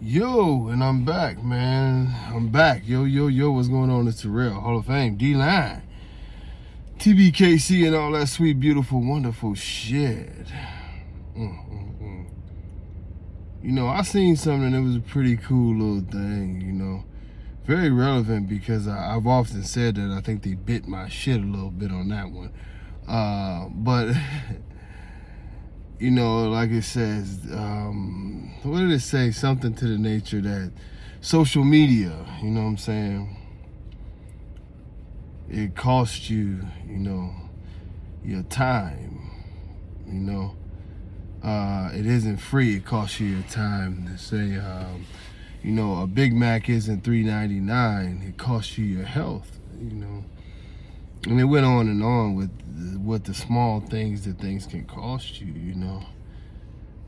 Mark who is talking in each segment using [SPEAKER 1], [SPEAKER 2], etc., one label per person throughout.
[SPEAKER 1] Yo, and I'm back, man. I'm back. Yo, what's going on? It's Terrell, Hall of Fame, D-Line, TBKC, and all that sweet, beautiful, wonderful shit. You know, I seen something that was a pretty cool little thing, you know. Very relevant because I've often said that I think they bit my shit a little bit on that one. But, you know, like it says, what did it say? Something to the nature that social media, you know what I'm saying? It costs you, you know, your time, you know. It isn't free, it costs you your time. To say, you know, a Big Mac isn't $3.99, it costs you your health, you know. And it went on and on with what the small things that things can cost you, you know.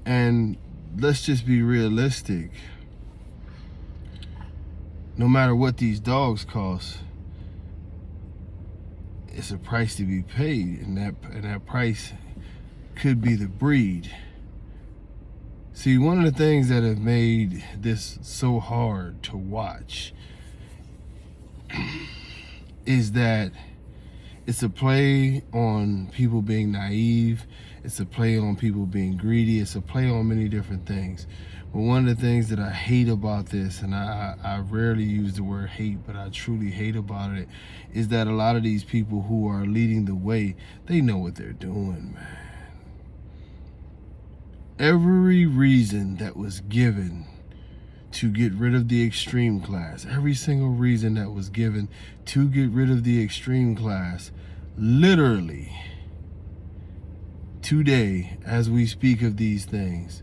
[SPEAKER 1] And let's just be realistic. No matter what these dogs cost, it's a price to be paid, and that price could be the breed. See, one of the things that have made this so hard to watch is that it's a play on people being naive. It's a play on people being greedy. It's a play on many different things. But one of the things that I hate about this, and I rarely use the word hate, but I truly hate about it, is that a lot of these people who are leading the way, they know what they're doing, man. Every reason that was given to get rid of the extreme class, every single reason that was given to get rid of the extreme class, literally today, as we speak of these things,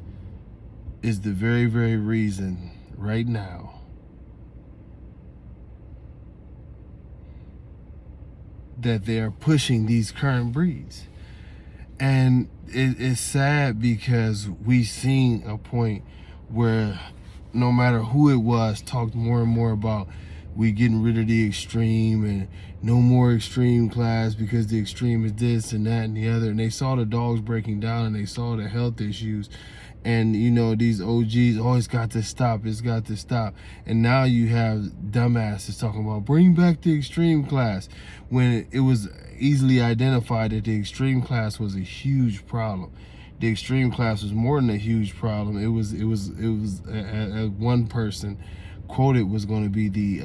[SPEAKER 1] is the very, very reason right now that they are pushing these current breeds. And it's sad because we've seen a point where no matter who it was, talked more and more about we getting rid of the extreme and no more extreme class because the extreme is this and that and the other. And they saw the dogs breaking down and they saw the health issues. And, you know, these OGs, oh, it's got to stop, it's got to stop. And now you have dumbasses talking about bring back the extreme class when it was easily identified that the extreme class was a huge problem. The extreme class was more than a huge problem. It was one person quoted was going to be the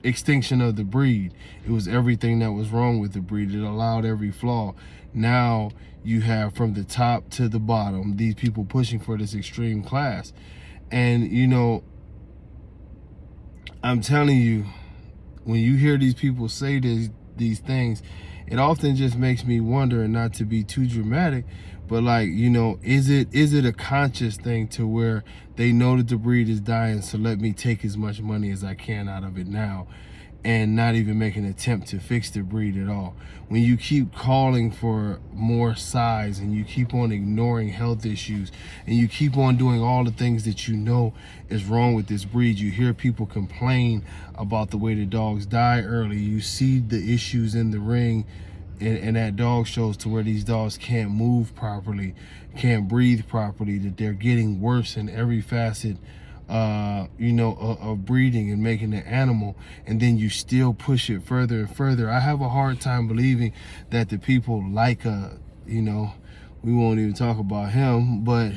[SPEAKER 1] extinction of the breed. It was everything that was wrong with the breed. It allowed every flaw. Now you have from the top to the bottom these people pushing for this extreme class. And, you know, I'm telling you, when you hear these people say these things, it often just makes me wonder, and not to be too dramatic, but like, you know, is it a conscious thing to where they know that the breed is dying, so let me take as much money as I can out of it now and not even make an attempt to fix the breed at all? When you keep calling for more size and you keep on ignoring health issues and you keep on doing all the things that you know is wrong with this breed, you hear people complain about the way the dogs die early. You see the issues in the ring and at dog shows to where these dogs can't move properly, can't breathe properly, that they're getting worse in every facet you know, of breeding and making the animal, and then you still push it further and further. I have a hard time believing that the people like, you know, we won't even talk about him, but,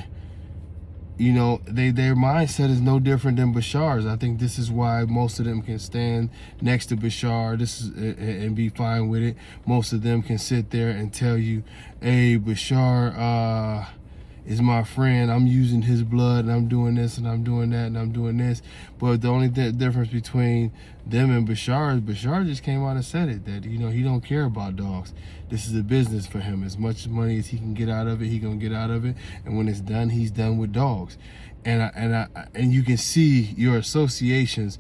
[SPEAKER 1] you know, their mindset is no different than Bashar's. I think this is why most of them can stand next to Bashar and be fine with it. Most of them can sit there and tell you, hey, Bashar, is my friend, I'm using his blood and I'm doing this and I'm doing that and I'm doing this. But the only difference between them and Bashar is Bashar just came out and said it, that, you know, he don't care about dogs. This is a business for him. As much money as he can get out of it, he gonna get out of it. And when it's done, he's done with dogs. And you can see your associations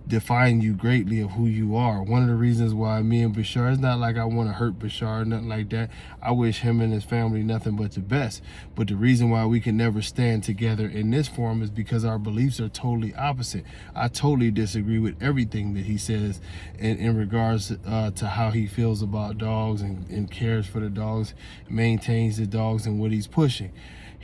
[SPEAKER 1] define you greatly of who you are. One of the reasons why me and Bashar, it's not like I want to hurt Bashar, nothing like that. I wish him and his family nothing but the best. But the reason why we can never stand together in this forum is because our beliefs are totally opposite. I totally disagree with everything that he says in regards to how he feels about dogs and cares for the dogs, maintains the dogs, and what he's pushing.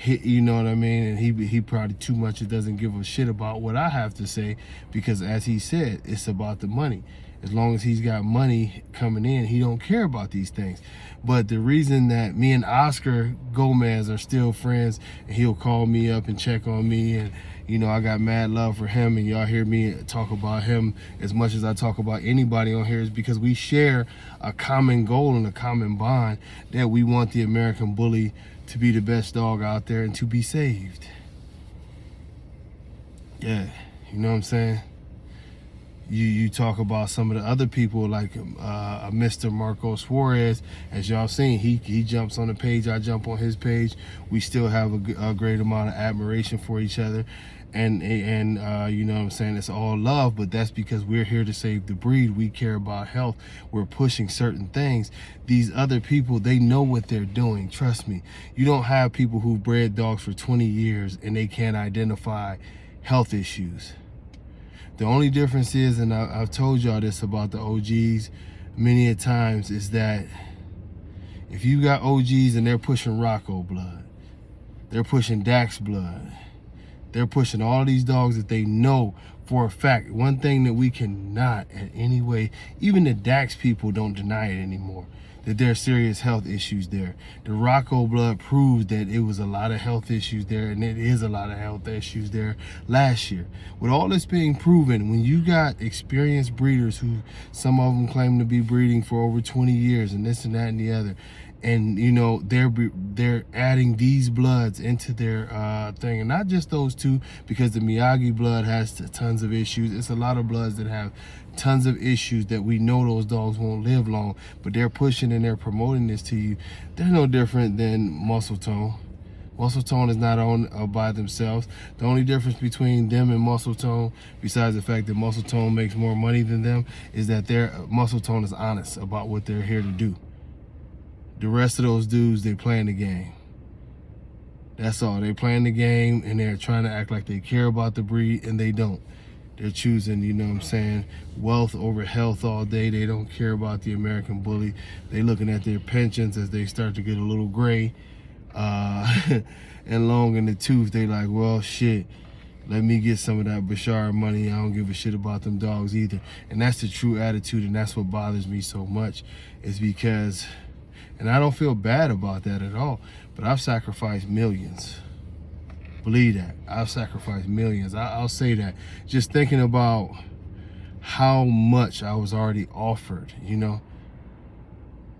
[SPEAKER 1] you know what I mean? And he probably too much doesn't give a shit about what I have to say, because as he said, it's about the money. As long as he's got money coming in, he don't care about these things. But the reason that me and Oscar Gomez are still friends, and he'll call me up and check on me, and you know, I got mad love for him, and y'all hear me talk about him as much as I talk about anybody on here, is because we share a common goal and a common bond, that we want the American Bully to be the best dog out there and to be saved. Yeah, you know what I'm saying? You talk about some of the other people, like Mr. Marco Suarez. As y'all seen, he jumps on the page, I jump on his page. We still have a great amount of admiration for each other, and you know what I'm saying, it's all love. But that's because we're here to save the breed. We care about health. We're pushing certain things. These other people, they know what they're doing. Trust me. You don't have people who've bred dogs for 20 years and they can't identify health issues. The only difference is, and I've told y'all this about the OGs many a times, is that if you got OGs and they're pushing Rocco blood, they're pushing Dax blood, they're pushing all these dogs that they know for a fact. One thing that we cannot in any way, even the Dax people don't deny it anymore, that there are serious health issues there. The Rocco blood proves that it was a lot of health issues there, and it is a lot of health issues there last year. With all this being proven, when you got experienced breeders who, some of them claim to be breeding for over 20 years and this and that and the other, and you know, they're adding these bloods into their thing, and not just those two, because the Miyagi blood has tons of issues. It's a lot of bloods that have tons of issues that we know those dogs won't live long, but they're pushing and they're promoting this to you. They're no different than Muscle Tone. Muscle Tone is not on by themselves. The only difference between them and Muscle Tone, besides the fact that Muscle Tone makes more money than them, is that their Muscle Tone is honest about what they're here to do. The rest of those dudes, they playing the game. That's all. They playing the game, and they're trying to act like they care about the breed, and they don't. They're choosing, you know what I'm saying, wealth over health all day. They don't care about the American Bully. They looking at their pensions as they start to get a little gray and long in the tooth. They like, well, shit, let me get some of that Bashar money. I don't give a shit about them dogs either. And that's the true attitude, and that's what bothers me so much, is because, and I don't feel bad about that at all, but I've sacrificed millions. Believe that. I've sacrificed millions. I'll say that. Just thinking about how much I was already offered, you know,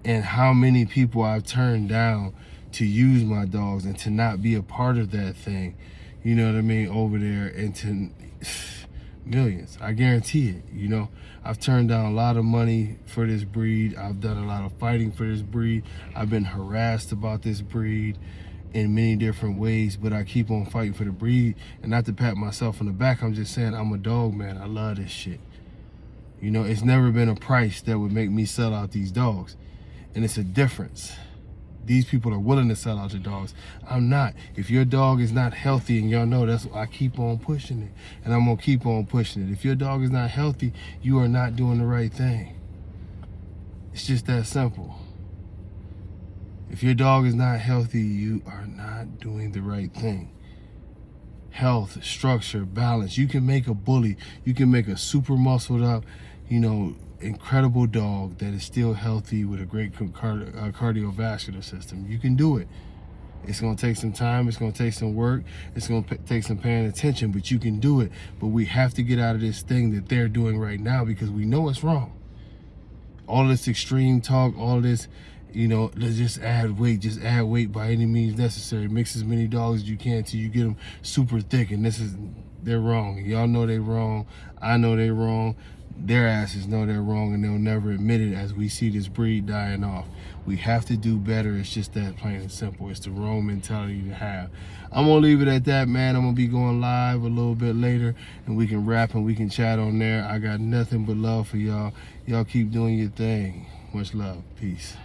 [SPEAKER 1] and how many people I've turned down to use my dogs and to not be a part of that thing, you know what I mean, over there, and to millions. I guarantee it, you know. I've turned down a lot of money for this breed. I've done a lot of fighting for this breed. I've been harassed about this breed in many different ways, but I keep on fighting for the breed. And not to pat myself on the back, I'm just saying I'm a dog man. I love this shit. You know, it's never been a price that would make me sell out these dogs. And it's a difference. These people are willing to sell out their dogs. I'm not. If your dog is not healthy, and y'all know that's why I keep on pushing it, and I'm gonna keep on pushing it. If your dog is not healthy, you are not doing the right thing. It's just that simple. If your dog is not healthy, you are not doing the right thing. Health, structure, balance. You can make a bully. You can make a super muscled up, you know, incredible dog that is still healthy with a great cardiovascular system. You can do it. It's going to take some time. It's going to take some work. It's going to take some paying attention, but you can do it. But we have to get out of this thing that they're doing right now, because we know it's wrong. All this extreme talk, all this, you know, let's just add weight by any means necessary. Mix as many dogs as you can till you get them super thick, and they're wrong. Y'all know they're wrong. I know they're wrong. Their asses know they're wrong, and they'll never admit it as we see this breed dying off. We have to do better. It's just that plain and simple. It's the wrong mentality to have. I'm going to leave it at that, man. I'm going to be going live a little bit later, and we can rap and we can chat on there. I got nothing but love for y'all. Y'all keep doing your thing. Much love. Peace.